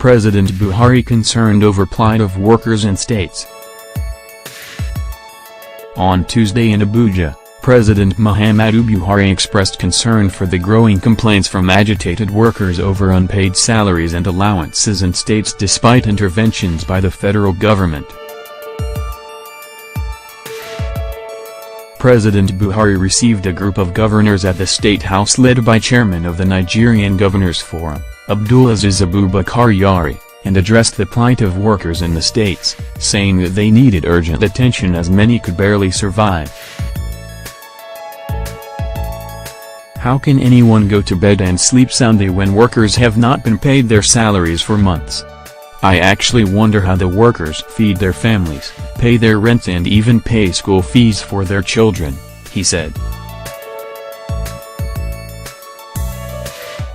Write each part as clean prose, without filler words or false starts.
President Buhari concerned over plight of workers in states. On Tuesday in Abuja, President Muhammadu Buhari expressed concern for the growing complaints from agitated workers over unpaid salaries and allowances in states despite interventions by the federal government. President Buhari received a group of governors at the State House led by chairman of the Nigerian Governors Forum, Abdulaziz Abubakar Yari, and addressed the plight of workers in the states, saying that they needed urgent attention as many could barely survive. How can anyone go to bed and sleep soundly when workers have not been paid their salaries for months? I actually wonder how the workers feed their families, pay their rent and even pay school fees for their children, he said.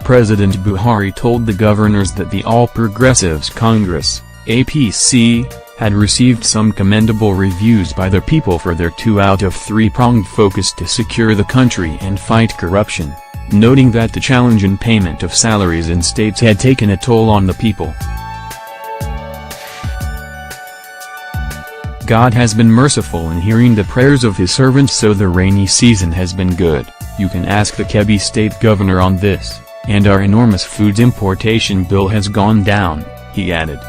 President Buhari told the governors that the All Progressives Congress, APC, had received some commendable reviews by the people for their 2 out of 3-pronged focus to secure the country and fight corruption, noting that the challenge in payment of salaries in states had taken a toll on the people. God has been merciful in hearing the prayers of his servants, so the rainy season has been good. You can ask the Kebbi state governor on this, and our enormous food importation bill has gone down, he added.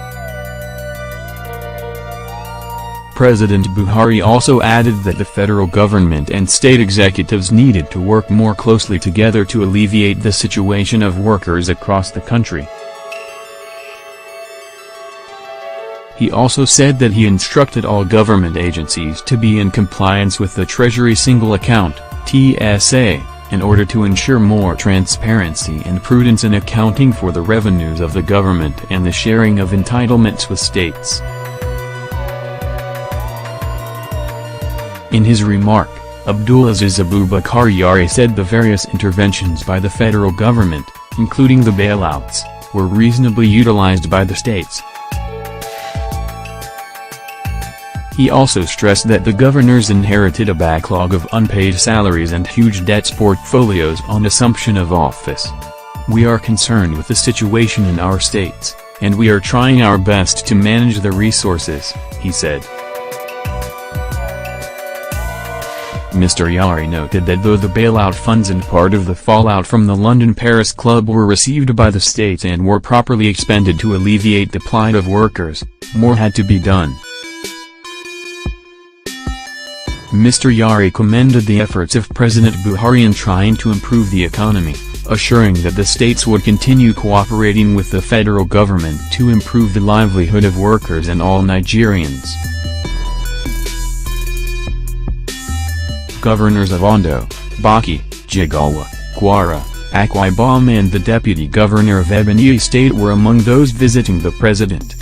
President Buhari also added that the federal government and state executives needed to work more closely together to alleviate the situation of workers across the country. He also said that he instructed all government agencies to be in compliance with the Treasury Single Account (TSA), in order to ensure more transparency and prudence in accounting for the revenues of the government and the sharing of entitlements with states. In his remark, Abdulaziz Abubakar Yari said the various interventions by the federal government, including the bailouts, were reasonably utilized by the states. He also stressed that the governors inherited a backlog of unpaid salaries and huge debts portfolios on assumption of office. We are concerned with the situation in our states, and we are trying our best to manage the resources, he said. Mr. Yari noted that though the bailout funds and part of the fallout from the London-Paris club were received by the states and were properly expended to alleviate the plight of workers, more had to be done. Mr. Yari commended the efforts of President Buhari in trying to improve the economy, assuring that the states would continue cooperating with the federal government to improve the livelihood of workers and all Nigerians. Governors of Ondo, Bauchi, Jigawa, Kwara, Akwa Ibom and the Deputy Governor of Ebonyi State were among those visiting the president.